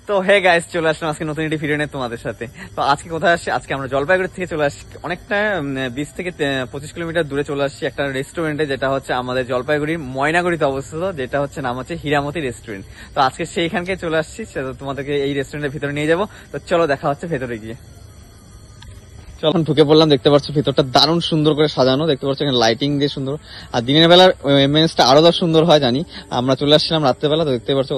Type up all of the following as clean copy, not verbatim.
তো hey guys, চলে আসলাম আজকে নতুন একটি ভিডিও নিয়ে তোমাদের সাথে। তো আজকে কোথায় আসছি? আজকে আমরা জলপাইগুড়ি থেকে চলে আসছি, অনেকটা 20 থেকে 25 কিলোমিটার দূরে চলে আসছি একটা রেস্টুরেন্টে, যেটা হচ্ছে আমাদের জলপাইগুড়ির ময়নাগুড়িতে অবস্থিত, যেটা হচ্ছে নাম হচ্ছে হীরামতি রেস্টুরেন্ট। তো আজকে সেইখানকে চলে আসছি, তোমাদেরকে এই রেস্টুরেন্টের ভিতরে নিয়ে যাবো। তো চলো দেখা হচ্ছে ভেতরে গিয়ে। যখন ঢুকে পড়লাম, দেখতে পাচ্ছ ভিতরটা দারুণ সুন্দর করে সাজানো, দেখতে পাচ্ছ এখানে লাইটিং দিয়ে সুন্দর, আর দিনের বেলার এমবিয়েন্সটা আরো সুন্দর হয় জানি। আমরা চলে আসছিলাম রাত্রেবেলা, তো দেখতে পাচ্ছ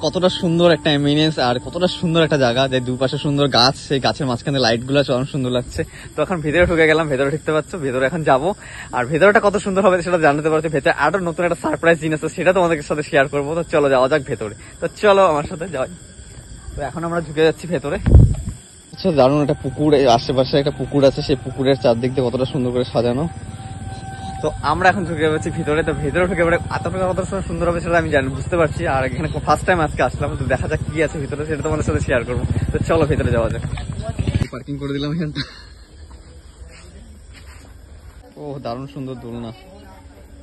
কতটা সুন্দর একটা এমবিয়েন্স আর কতটা সুন্দর একটা জায়গা, যে দুপাশে সুন্দর গাছ, সেই গাছের মাঝখানে লাইট গুলো চরম সুন্দর লাগছে। তো এখন ভেতরে ঢুকে গেলাম, ভেতরে ঢুকতে পারছো, ভেতরে এখন যাবো। আর ভেতরটা কত সুন্দর হবে সেটা জানতে পারছো। ভেতরে আরো নতুন একটা সারপ্রাইজ জিনিস আছে, সেটা তোমাদের সাথে শেয়ার করবো। তো চলো যাওয়া যাক ভেতরে। তো চলো আমার সাথে যাই। তো এখন আমরা ঢুকে যাচ্ছি ভেতরে। আচ্ছা, দারুণ একটা পুকুর, আশেপাশে একটা পুকুর আছে, সেই পুকুরের চারদিক দিয়ে কতটা সুন্দর করে সাজানো। তো আমরা এখন ঢুকে যাচ্ছি ভিতরে। তো ভেতরে ঢুকে পড়ে কতটা সুন্দর হবে সেটা আমি বুঝতে পারছি। আর এখানে ফার্স্ট টাইম আজকে আসলাম, তো দেখা যাক কি আছে ভিতরে, সেটা তোমাদের সাথে শেয়ার করবো। তো চলো ভেতরে যাওয়া যাক। পার্কিং করে দিলাম এখানটা। ও দারুণ সুন্দর দোলনা,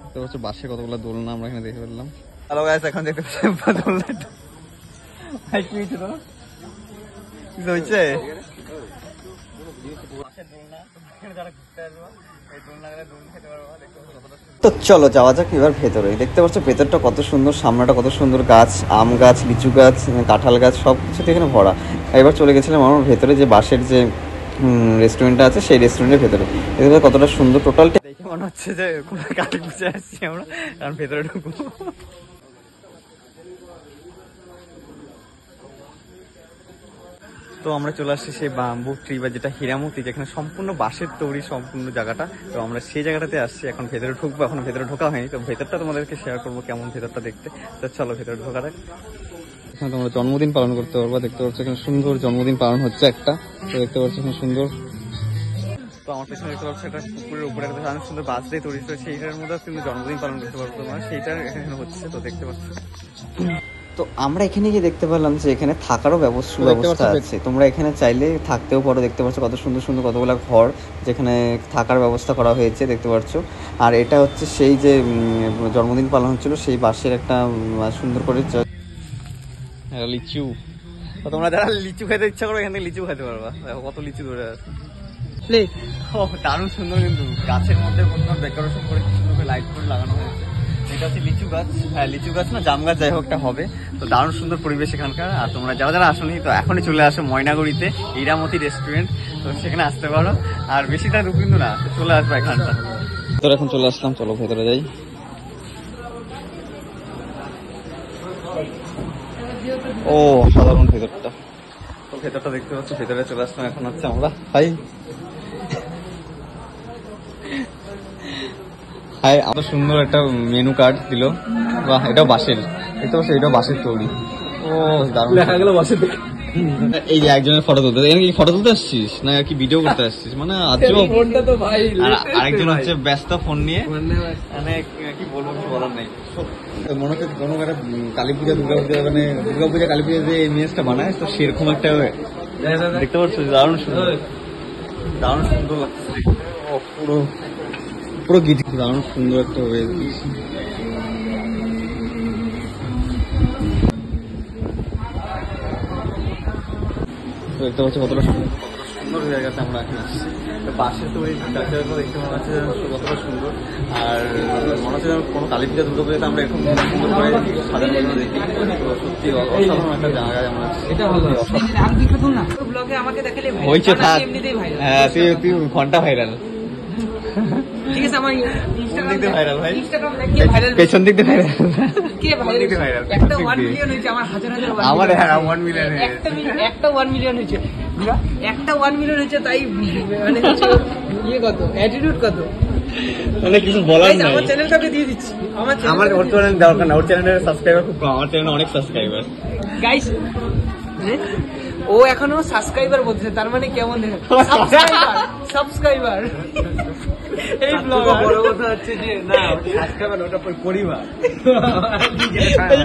দেখতে পাচ্ছ বাসে কতগুলো দোলনা আমরা এখানে দেখে ফেললাম। হ্যালো গাইস, এখন দেখতে পাচ্ছি দোলনাটা। কি হয়েছে তোমার? কি হয়েছে? তো চলো যাওয়া যাক এবার ভেতরে। দেখতে পাচ্ছ ভেতরটা কত সুন্দর, সামনেটা কত সুন্দর গাছ, আম গাছ, লিচু গাছ, কাঁঠাল গাছ, সব কিছুতে এখানে ভরা। এবার চলে গেছিলাম আমার ভেতরে, যে বাসের যে রেস্টুরেন্টটা আছে সেই রেস্টুরেন্টের ভেতরে। দেখতে কতটা সুন্দর, টোটালটা দেখে মনে হচ্ছে যে কোনো কালী পুজো আসছি আমরা, কারণ ভেতরে ঢুকবো। তো আমরা চলে আসছি সেই বাম্বু ট্রি, বা যেটা হীরামতি, যেখানে সম্পূর্ণ বাঁশের তৈরি সম্পূর্ণ জায়গাটা। তো আমরা সেই জায়গাটাতে আসছি, এখন ভেতরে ঢুকবো। এখন ভেতরে ঢোকা হয়নি, তো ভেতরটা তোমাদেরকে শেয়ার করবো কেমন ভেতরটা দেখতে। তো চলো ভেতরে ঢোকা যাক। এখানে তোমরা জন্মদিন পালন করতে পারবা, দেখতে পাচ্ছ এখানে সুন্দর জন্মদিন পালন হচ্ছে একটা। তো দেখতে পাচ্ছ এখানে সুন্দর। তো আমার পেছনে দেখতে পাচ্ছ একটা পুকুরের উপরে একটা অনেক সুন্দর বাস দিয়ে তৈরি হচ্ছে, সেইটার মধ্যে কিন্তু জন্মদিন পালন করতে পারবো তোমরা, সেইটা এখানে হচ্ছে। তো দেখতে পাচ্ছ। তো আমরা এখানে গিয়ে দেখতে পেলাম যে এখানে থাকারও ব্যবস্থা আছে, তোমরা এখানে চাইলে থাকতেও পারো। দেখতে পাচ্ছ কত সুন্দর সুন্দর কতগুলো ঘর, যেখানে থাকার ব্যবস্থা করা হয়েছে, দেখতে পাচ্ছ। আর এটা হচ্ছে সেই যে জন্মদিন পালন হচ্ছিল সেই বাসের একটা সুন্দর করে লিচু। তো তোমরা যারা লিচু খেতে ইচ্ছা করো, এখান থেকে লিচু খেতে পারবা। দেখো কত লিচু ধরে আছে, দারুণ সুন্দর। কিন্তু গাছের মধ্যে ডেকোরেশন করে সুন্দর করে লাইট করে লাগানো হয়েছে। এটা হচ্ছে লিচু গাছ, হ্যাঁ লিচু গাছ না জাম গাছ, যাই হোক একটা হবে। তো দারুণ সুন্দর পরিবেশ এখানকার। আর তোমরা যারা আসোনি, তো এখনই চলে আসো ময়নাগুড়িতে হীরামতি রেস্টুরেন্ট, তো সেখানে আসতে পারো। আর বেশি তার কিন্তু না, চলে আসবো এখানটা। তো এখন চলে আসলাম, চলো ভেতরে যাই। ও সাধারণ ভেতরটা, তো ভেতরটা দেখতে পাচ্ছ। ভেতরে চলে আসলাম এখন হচ্ছে আমরা। এত সুন্দর একটা মেনু কার্ড দিল, বাহ, এটাও বাঁশের, দেখতে পাচ্ছ এটাও বাঁশের তৈরি। ও দারুণ দেখা গেল বাঁশের। এই যে একজনের ফটো তুলতে, কি ফটো তুলতে আসছিস না কি ভিডিও করতে আসছিস? মানে আরেকজন হচ্ছে ব্যস্ত ফোন নিয়ে, মানে কি বলবো, কিছু বলার নাই। মনে হচ্ছে কোনো একটা কালী পূজা, দুর্গাপূজা, মানে দুর্গাপূজা কালী পূজা যে ইমেজটা বানায়, তো সেরকম একটা দেখতে পাচ্ছ। দারুণ সুন্দর, দারুণ সুন্দর লাগছে। ও পুরো পুরো গীত, দারুণ সুন্দর একটা ওয়েব। দেখতে পাচ্ছি কতটা সুন্দর হয়ে গেছে। আমরা এখন আসছি পাশে, তো ওই কালচারগুলো দেখতে মনে হচ্ছে কতটা সুন্দর। আর মনে হচ্ছে কোনো কালী পূজা দুর্গা পূজাতে আমরা এখন সুন্দর করে সাজানো দেখি। সত্যি অসাধারণ একটা জায়গায় আমরা হয়েছে। হ্যাঁ, তুই ঘন্টা ভাইরাল। ঠিক আছে, আমার ভাইরাল ভাই, পেছন দিক দিয়ে ভাইরাল, একটা 1 মিলিয়ন হয়েছে আমার, হাজার হাজার আমার 1 মিলিয়ন, একটা 1 মিলিয়ন হয়েছে, একটা 1 মিলিয়ন হয়েছে। তাই মানে ইয়ে কত অ্যাটিটিউড কত, মানে কিছু বলার নাই। আমার চ্যানেলটাকে দিয়ে দিচ্ছি, আমার ওর চ্যানেল দরকার না, ওর চ্যানেলের সাবস্ক্রাইবার খুব কম, আমার চ্যানেলে অনেক সাবস্ক্রাইবার। গাইস ও এখনো সাবস্ক্রাইবার বলছে, তার মানে কেমন সাবস্ক্রাইবার। এই বড় কথা হচ্ছে যে না সাবস্ক্রাইবার, ওটা পরিবার।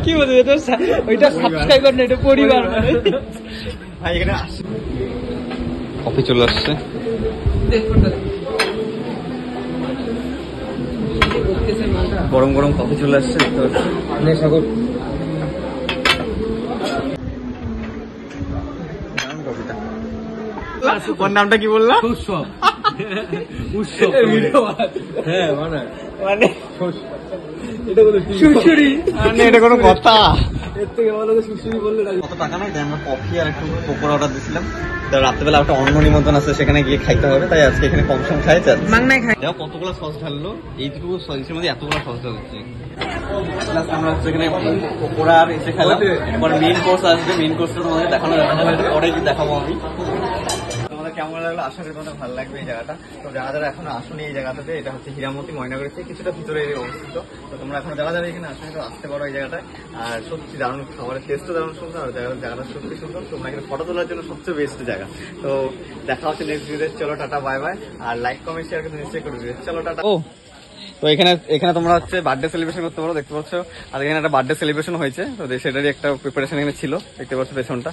কি বলছো, ওইটা সাবস্ক্রাইবার না, এটা পরিবার। ভাই এখানে কফি চলে আসছে, গরম গরম কফি চলে আসছে। ওর নামটা কি বললাম? উৎসব। হ্যাঁ মানে সুরসুরি, মানে এটা কোনো কথা? এর থেকে ভালো সুশ্রী বললে কত টাকা নাই, আমরা কফি আর একটু পকোড়া অর্ডার দিয়েছিলাম। তো রাত্রেবেলা একটা অন্য নিমন্ত্রণ আছে, সেখানে গিয়ে খাইতে হবে, তাই আজকে এখানে কম সম খাই যাচ্ছে। মাংনায় খাই। দেখো কতগুলো সস ঢাললো, এইটুকু সসের মধ্যে এতগুলো সস ঢালছে। আমরা হচ্ছে এখানে পকোড়া আর এসে খেলাম, এবার মেইন কোর্স আসবে, মেইন কোর্সটা তোমাদের দেখানো যাবে না, পরে দেখাবো আমি। তোমাদের কেমন লাগলো? আশা করি তোমাদের ভালো লাগবে এই জায়গাটা। তো যারা যারা এখনো আসুনি এই জায়গাটাতে, এটা হচ্ছে হীরামতি ময়নাগুড়ি থেকে কিছুটা ভিতরে অবস্থিত। তো তোমরা এখন যারা যারা এখানে আসলে আসতে পারো এই জায়গাটায়। আর সত্যি দারুণ, খাবারের টেস্টও দারুণ সুন্দর, আর জায়গাটা সত্যি সুন্দর। তোমরা এখানে ফটো তোলার জন্য সবচেয়ে বেস্ট জায়গা। তো দেখা হচ্ছে নেক্সট ভিডিওতে। চলো টাটা, বাই বাই। আর লাইক কমেন্ট শেয়ার কিন্তু নিশ্চয়ই করে দিবে। চলো টাটা। ও তো এখানে তোমরা হচ্ছে বার্থডে সেলিব্রেশন করতে পারো, দেখতে পাচ্ছ। আর এখানে একটা বার্থডে সেলিব্রেশন হয়েছে, তো সেটারই একটা প্রিপারেশন এখানে ছিল, দেখতে পাচ্ছ পেছনটা।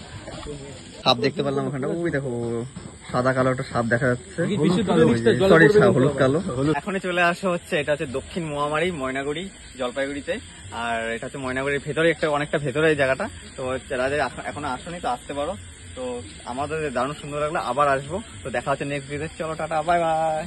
সাপ দেখতে পারলাম ওখানটা, ওই দেখো সাদা কালো একটা সাপ দেখা যাচ্ছে, সরি হলুদ কালো। এখনই চলে আসা হচ্ছে, এটা হচ্ছে দক্ষিণ মোয়ামারি ময়নাগুড়ি জলপাইগুড়িতে। আর এটা হচ্ছে ময়নাগুড়ির ভেতরে, অনেকটা ভেতরে এই জায়গাটা। তো যারা এখনো আসনি তো আসতে পারো। তো আমাদের দারুণ সুন্দর লাগলো, আবার আসবো। তো দেখা হচ্ছে নেক্সট ভিডিওতে। চলো টাটা, বাই বাই।